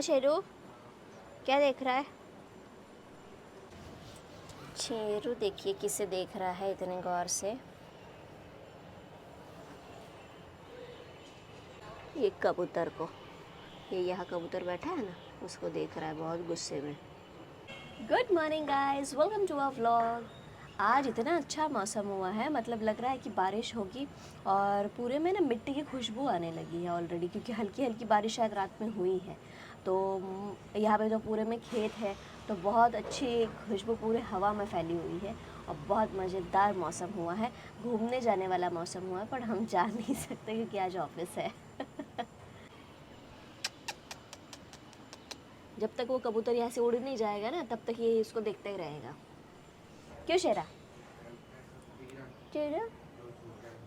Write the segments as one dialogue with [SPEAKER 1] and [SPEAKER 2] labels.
[SPEAKER 1] शेरू क्या देख रहा है? शेरू देखिए किसे देख रहा है इतने गौर से। ये कबूतर को, ये यहाँ कबूतर बैठा है ना, उसको देख रहा है बहुत गुस्से में। Good morning guys, welcome to our vlog. आज इतना अच्छा मौसम हुआ है, मतलब लग रहा है कि बारिश होगी और पूरे में ना मिट्टी की खुशबू आने लगी है ऑलरेडी, क्योंकि हल्की हल्की बारिश शायद रात में हुई है। तो यहाँ पे तो पूरे में खेत है, तो बहुत अच्छी खुशबू पूरे हवा में फैली हुई है और बहुत मज़ेदार मौसम हुआ है। घूमने जाने वाला मौसम हुआ है, पर हम जा नहीं सकते क्योंकि आज ऑफिस है। जब तक वो कबूतर यहाँ से उड़ नहीं जाएगा ना, तब तक ये इसको देखता ही रहेगा। क्यों शेरा? चेरा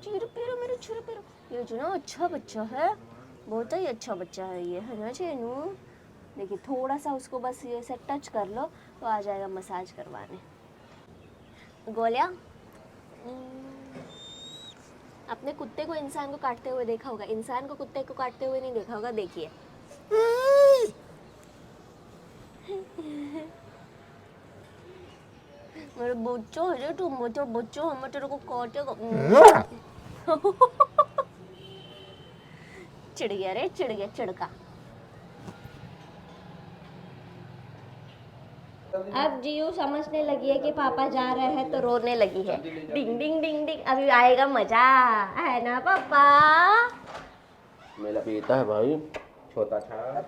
[SPEAKER 1] चीरू पीरू मेरे छुरू पीरू, ये जो ना अच्छा बच्चा है, बहुत ही अच्छा बच्चा है ये, है ना चेनू? देखिए थोड़ा सा उसको बस ये से टच कर लो तो आ जाएगा मसाज करवाने। गोलिया, अपने कुत्ते को इंसान को काटते हुए देखा होगा, इंसान को कुत्ते को काटते हुए नहीं देखा होगा। देखिए मेरे बच्चों है तुम, मतलब बच्चों हम तेरे को काटेगा। चिढ़ गया रे, चिढ़ गया चिड़का। अब जियो समझने लगी है कि पापा जा रहे हैं तो रोने लगी है। डिंग डिंग डिंग डिंग, अभी आएगा मजा, है ना पापा?
[SPEAKER 2] मेरा बेटा है भाई, छोटा था।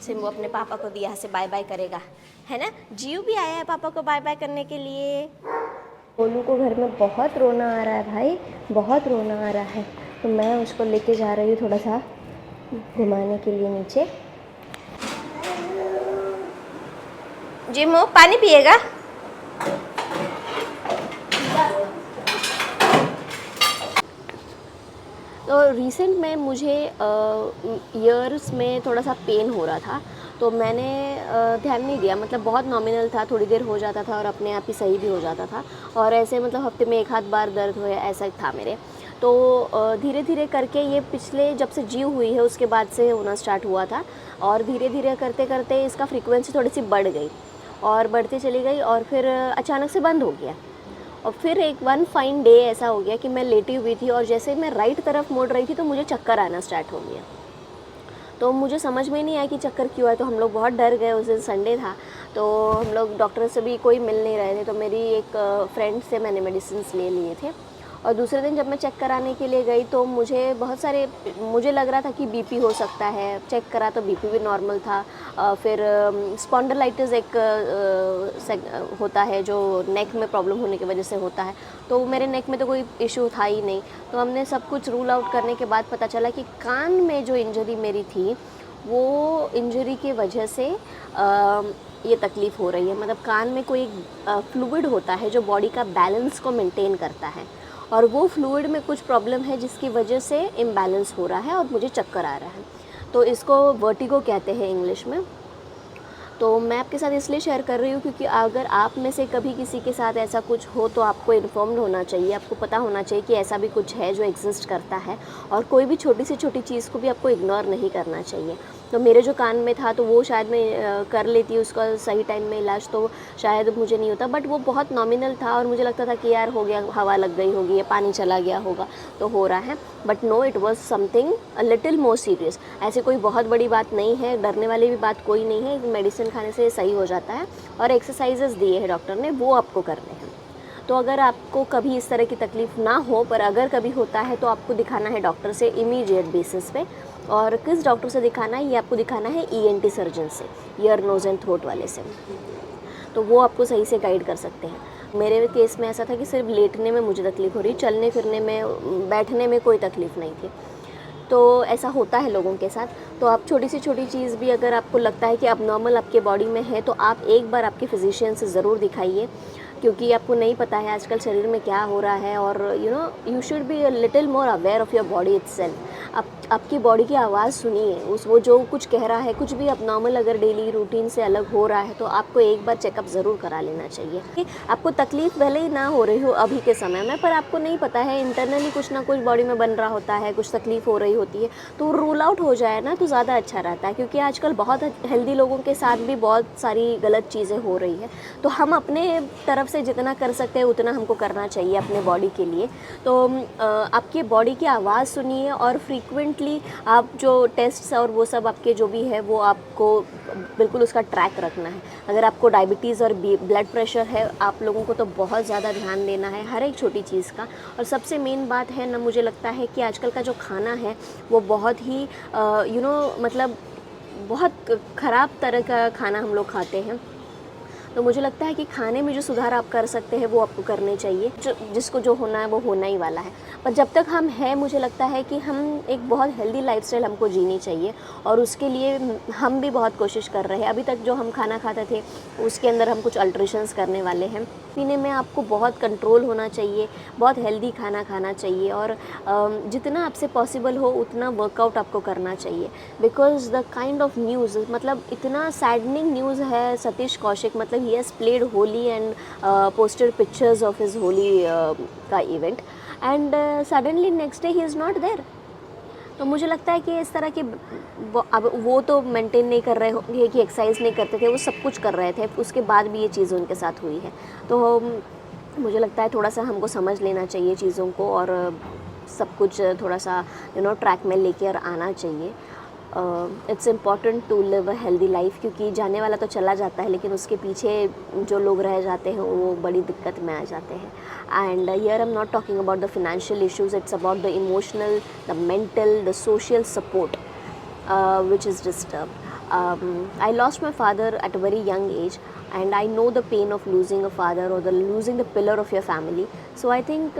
[SPEAKER 1] सिम्बू अपने पापा को दिया से बाय बाय करेगा, है ना? जियो भी आया है पापा को बाय बाय करने के लिए। गोलू को घर में बहुत रोना आ रहा है भाई, बहुत रोना आ रहा है, तो मैं उसको लेके जा रही हूँ थोड़ा सा घुमाने के लिए नीचे। जिमो पानी पिएगा? तो रिसेंट में मुझे ईयर्स में थोड़ा सा पेन हो रहा था, तो मैंने ध्यान नहीं दिया, मतलब बहुत नॉमिनल था, थोड़ी देर हो जाता था और अपने आप ही सही भी हो जाता था, और ऐसे मतलब हफ्ते में एक आध बार दर्द हो ऐसा था मेरे। तो धीरे धीरे करके ये पिछले जब से जीव हुई है उसके बाद से होना स्टार्ट हुआ था, और धीरे धीरे करते करते इसका फ्रीक्वेंसी थोड़ी सी बढ़ गई और बढ़ती चली गई, और फिर अचानक से बंद हो गया। और फिर एक वन फाइन डे ऐसा हो गया कि मैं लेटी हुई थी और जैसे मैं राइट तरफ मुड़ रही थी तो मुझे चक्कर आना स्टार्ट हो गया। तो मुझे समझ में नहीं आया कि चक्कर क्यों है, तो हम लोग बहुत डर गए। उस दिन संडे था, तो हम लोग डॉक्टर से भी कोई मिल नहीं रहे थे, तो मेरी एक फ्रेंड से मैंने मेडिसिन ले लिए थे। और दूसरे दिन जब मैं चेक कराने के लिए गई तो मुझे बहुत सारे, मुझे लग रहा था कि बीपी हो सकता है, चेक करा तो बीपी भी नॉर्मल था। फिर स्पॉन्डिलाइटिस एक होता है जो नेक में प्रॉब्लम होने की वजह से होता है, तो मेरे नेक में तो कोई इशू था ही नहीं। तो हमने सब कुछ रूल आउट करने के बाद पता चला कि कान में जो इंजरी मेरी थी वो इंजरी की वजह से ये तकलीफ़ हो रही है। मतलब कान में कोई फ्लूइड होता है जो बॉडी का बैलेंस को मेंटेन करता है, और वो फ्लूइड में कुछ प्रॉब्लम है जिसकी वजह से इम्बैलेंस हो रहा है और मुझे चक्कर आ रहा है। तो इसको वर्टिगो कहते हैं इंग्लिश में। तो मैं आपके साथ इसलिए शेयर कर रही हूँ क्योंकि अगर आप में से कभी किसी के साथ ऐसा कुछ हो तो आपको इन्फॉर्म्ड होना चाहिए, आपको पता होना चाहिए कि ऐसा भी कुछ है जो एग्जिस्ट करता है, और कोई भी छोटी से छोटी चीज़ को भी आपको इग्नोर नहीं करना चाहिए। तो मेरे जो कान में था तो वो शायद मैं कर लेती उसका सही टाइम में इलाज, तो शायद मुझे नहीं होता, बट वो बहुत नॉमिनल था और मुझे लगता था कि यार हो गया, हवा लग गई होगी या पानी चला गया होगा तो हो रहा है, but no, it was something a little more serious. ऐसी कोई बहुत बड़ी बात नहीं है, डरने वाली भी बात कोई नहीं है, मेडिसिन खाने से सही हो जाता है, और एक्सरसाइजेस दिए हैं डॉक्टर ने, वो आपको करने हैं। तो अगर आपको कभी इस तरह की तकलीफ़ ना हो, पर अगर कभी होता है तो आपको दिखाना है डॉक्टर से इमीडिएट बेसिस पे। और किस डॉक्टर से दिखाना है, ये आपको दिखाना है ईएनटी सर्जन से, ईयर नोज़ एंड थ्रोट वाले से, तो वो आपको सही से गाइड कर सकते हैं। मेरे केस में ऐसा था कि सिर्फ लेटने में मुझे तकलीफ़ हो रही, चलने फिरने में, बैठने में कोई तकलीफ़ नहीं थी। तो ऐसा होता है लोगों के साथ। तो आप छोटी से छोटी चीज़ भी अगर आपको लगता है कि अबनॉर्मल आपके बॉडी में है तो आप एक बार आपके फिजिशियन से ज़रूर दिखाइए, क्योंकि आपको नहीं पता है आजकल शरीर में क्या हो रहा है, और you should be a little more aware of your body itself. आप आपकी बॉडी की आवाज़ सुनिए, उस वो जो कुछ कह रहा है, कुछ भी अबनॉर्मल अगर डेली रूटीन से अलग हो रहा है तो आपको एक बार चेकअप ज़रूर करा लेना चाहिए। कि आपको तकलीफ़ भले ही ना हो रही हो अभी के समय में, पर आपको नहीं पता है इंटरनली कुछ ना कुछ बॉडी में बन रहा होता है, कुछ तकलीफ़ हो रही होती है, तो रूल आउट हो जाए ना तो ज़्यादा अच्छा रहता है। क्योंकि आजकल बहुत हेल्दी लोगों के साथ भी बहुत सारी गलत चीज़ें हो रही है, तो हम अपने तरफ से जितना कर सकते हैं उतना हमको करना चाहिए अपने बॉडी के लिए। तो आपकी बॉडी की आवाज़ सुनिए और फ्रीक्वेंटली आप जो टेस्ट्स और वो सब आपके जो भी है वो आपको बिल्कुल उसका ट्रैक रखना है। अगर आपको डायबिटीज़ और ब्लड प्रेशर है, आप लोगों को तो बहुत ज़्यादा ध्यान देना है हर एक छोटी चीज़ का। और सबसे मेन बात है ना, मुझे लगता है कि आजकल का जो खाना है वो बहुत ही मतलब बहुत ख़राब तरह का खाना हम लोग खाते हैं। तो मुझे लगता है कि खाने में जो सुधार आप कर सकते हैं वो आपको करने चाहिए। जिसको जो होना है वो होना ही वाला है। पर जब तक हम हैं, मुझे लगता है कि हम एक बहुत हेल्दी लाइफ़स्टाइल हमको जीनी चाहिए और उसके लिए हम भी बहुत कोशिश कर रहे हैं। अभी तक जो हम खाना खाते थे उसके अंदर हम कुछ अल्ट्रेशंस करने वाले हैं। पीने में आपको बहुत कंट्रोल होना चाहिए, बहुत हेल्दी खाना खाना चाहिए और जितना आपसे पॉसिबल हो उतना वर्कआउट आपको करना चाहिए। Because the kind of news, मतलब इतना सैडनिंग न्यूज़ है सतीश कौशिक, मतलब he has played Holi and posted pictures of his Holi का event and suddenly next day he is not there. तो मुझे लगता है कि इस तरह के अब वो तो मेंटेन नहीं कर रहे होंगे कि एक्सरसाइज नहीं करते थे, वो सब कुछ कर रहे थे, उसके बाद भी ये चीज़ उनके साथ हुई है। तो मुझे लगता है थोड़ा सा हमको समझ लेना चाहिए चीज़ों को और सब कुछ थोड़ा सा ट्रैक में लेकर आना चाहिए। It's important to live a healthy life, क्योंकि जाने वाला तो चला जाता है लेकिन उसके पीछे जो लोग रह जाते हैं वो बड़ी दिक्कत में आ जाते हैं। And here I am not talking about the financial issues, it's about the emotional, the mental, the social support which is disturbed. I lost my father at a very young age and I know the pain of losing a father or losing the pillar of your family. So I think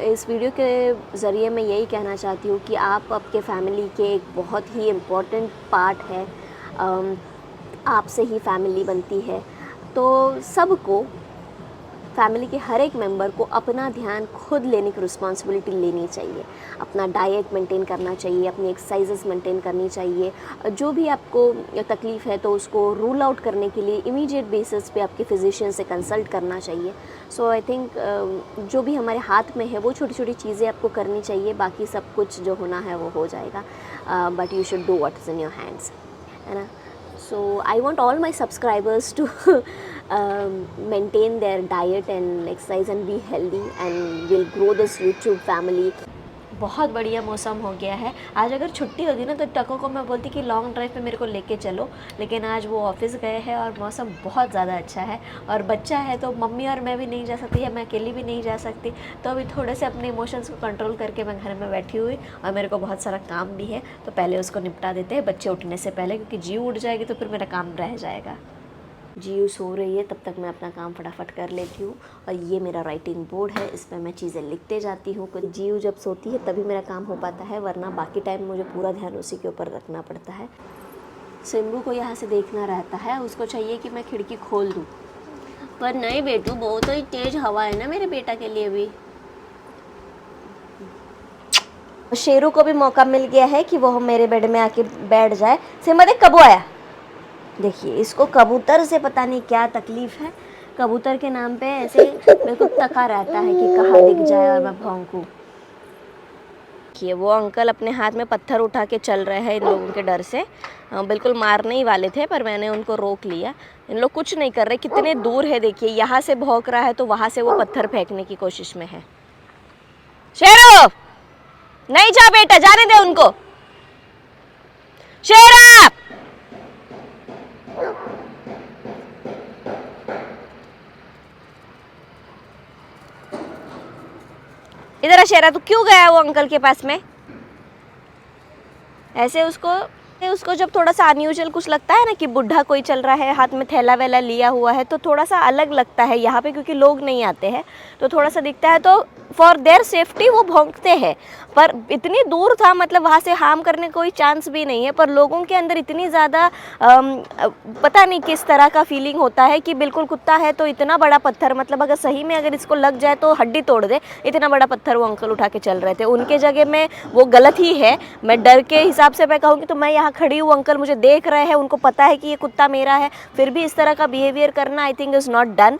[SPEAKER 1] इस video के ज़रिए मैं यही कहना चाहती हूँ कि आप आपके फैमिली के एक बहुत ही इम्पोर्टेंट पार्ट है। आपसे ही फैमिली बनती है, तो सबको, फैमिली के हर एक मेंबर को अपना ध्यान खुद लेने की रिस्पॉन्सिबिलिटी लेनी चाहिए। अपना डाइट मेंटेन करना चाहिए, अपनी एक्सरसाइजेस मेंटेन करनी चाहिए। जो भी आपको तकलीफ़ है तो उसको रूल आउट करने के लिए इमीडिएट बेसिस पे आपके फिजिशियन से कंसल्ट करना चाहिए। सो आई थिंक जो भी हमारे हाथ में है वो छोटी छोटी चीज़ें आपको करनी चाहिए, बाकी सब कुछ जो होना है वो हो जाएगा। But you should do what is in your hands, है ना। So I want all my subscribers to maintain their diet and exercise and be healthy and we'll grow this YouTube family. बहुत बढ़िया मौसम हो गया है। आज अगर छुट्टी होती ना तो टको को मैं बोलती कि लॉन्ग ड्राइव पे मेरे को लेके चलो, लेकिन आज वो ऑफिस गए हैं और मौसम बहुत ज़्यादा अच्छा है और बच्चा है तो मम्मी और मैं भी नहीं जा सकती या मैं अकेली भी नहीं जा सकती। तो अभी थोड़े से अपने इमोशंस को कंट्रोल करके मैं घर में बैठी हुई और मेरे को बहुत सारा काम भी है, तो पहले उसको निपटा देते हैं बच्चे उठने से पहले, क्योंकि जीव उठ जाएगी तो फिर मेरा काम रह जाएगा। जीव सो रही है तब तक मैं अपना काम फटाफट कर लेती हूँ। और ये मेरा राइटिंग बोर्ड है, इस पर मैं चीज़ें लिखते जाती हूँ। जीव जब सोती है तभी मेरा काम हो पाता है, वरना बाकी टाइम मुझे पूरा ध्यान उसी के ऊपर रखना पड़ता है। सिम्बू को यहाँ से देखना रहता है, उसको चाहिए कि मैं खिड़की खोल दूँ, पर नहीं बेटू, बहुत ही तेज़ हवा है ना मेरे बेटा के लिए भी। शेरू को भी मौका मिल गया है कि वो मेरे बेड में आके बैठ जाए। सिम्बा देख कबू आया, देखिए इसको कबूतर से पता नहीं क्या तकलीफ़ है, कबूतर के नाम पे ऐसे मेरे को तका रहता है कि कहाँ दिख जाए और मैं भौंकूँ। देखिए वो अंकल अपने हाथ में पत्थर उठा के चल रहे हैं इन लोगों के डर से। बिल्कुल मारने ही वाले थे पर मैंने उनको रोक लिया। इन लोग कुछ नहीं कर रहे, कितने दूर है देखिए, यहाँ से भौंक रहा है तो वहाँ से वो पत्थर फेंकने की कोशिश में है। शेरू नहीं जा बेटा, जाने दे उनको। शेरा इधर शेरा, तू क्यों गया वो अंकल के पास में? ऐसे उसको उसको जब थोड़ा सा अनयूजुअल कुछ लगता है ना कि बुढ़ा कोई चल रहा है, हाथ में थैला वैला लिया हुआ है, तो थोड़ा सा अलग लगता है यहाँ पे, क्योंकि लोग नहीं आते हैं तो थोड़ा सा दिखता है, तो फॉर देयर सेफ्टी वो भौंकते हैं। पर इतनी दूर था, मतलब वहाँ से हार्म करने कोई चांस भी नहीं है, पर लोगों के अंदर इतनी ज़्यादा पता नहीं किस तरह का फीलिंग होता है कि बिल्कुल कुत्ता है तो इतना बड़ा पत्थर, मतलब अगर सही में अगर इसको लग जाए तो हड्डी तोड़ दे, इतना बड़ा पत्थर वो अंकल उठा के चल रहे थे। उनके जगह में वो गलत ही है, मैं डर के हिसाब से मैं कहूँगी तो मैं यहाँ खड़ी हूँ, अंकल मुझे देख रहे हैं, उनको पता है कि ये कुत्ता मेरा है, फिर भी इस तरह का बिहेवियर करना I think is not done.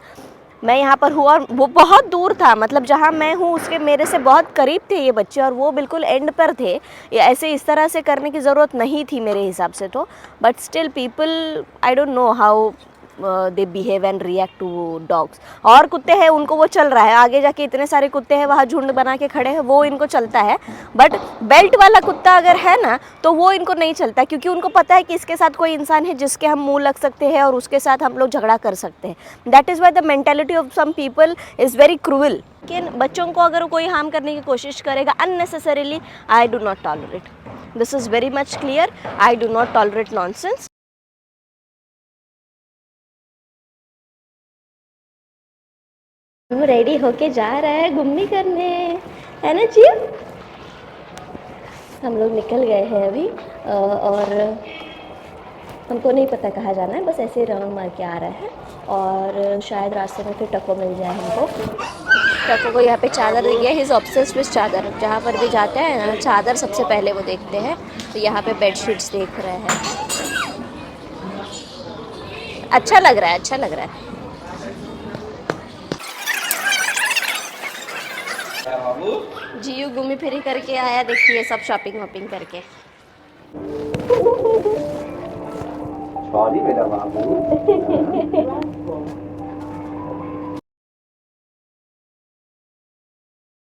[SPEAKER 1] मैं यहाँ पर हूँ और वो बहुत दूर था, मतलब जहाँ मैं हूँ उसके मेरे से बहुत करीब थे ये बच्चे, और वो बिल्कुल एंड पर थे। ये ऐसे इस तरह से करने की ज़रूरत नहीं थी मेरे हिसाब से तो, but still people I don't know how they behave and react to dogs. और कुत्ते हैं उनको वो चल रहा है, आगे जाके इतने सारे कुत्ते हैं वहाँ झुंड बना के खड़े हैं, वो इनको चलता है। बट बेल्ट वाला कुत्ता अगर है ना तो वो इनको नहीं चलता, क्योंकि उनको पता है कि इसके साथ कोई इंसान है जिसके हम मुंह लग सकते हैं और उसके साथ हम लोग झगड़ा कर सकते हैं। That is why the mentality of some people is very cruel. लेकिन बच्चों को अगर कोई हार्म करने की कोशिश करेगा unnecessarily, I do not tolerate, this is very much clear, I do not tolerate nonsense. वो रेडी होके जा रहा है घूमने करने, है ना जी? हम लोग निकल गए हैं अभी और हमको नहीं पता कहाँ जाना है, बस ऐसे राउंड मार के आ रहा है और शायद रास्ते में फिर टको मिल जाए हमको। टको को यहाँ पे चादर दिख गया, हिज ऑब्सेस्ड विद चादर, जहाँ पर भी जाते हैं चादर सबसे पहले वो देखते हैं, तो यहाँ पे बेडशीट्स देख रहे हैं। अच्छा लग रहा है, अच्छा लग रहा है। जियू घूमी फिरी करके आया, देखिए सब शॉपिंग वॉपिंग करके।
[SPEAKER 2] सॉरी मेरा बाबू।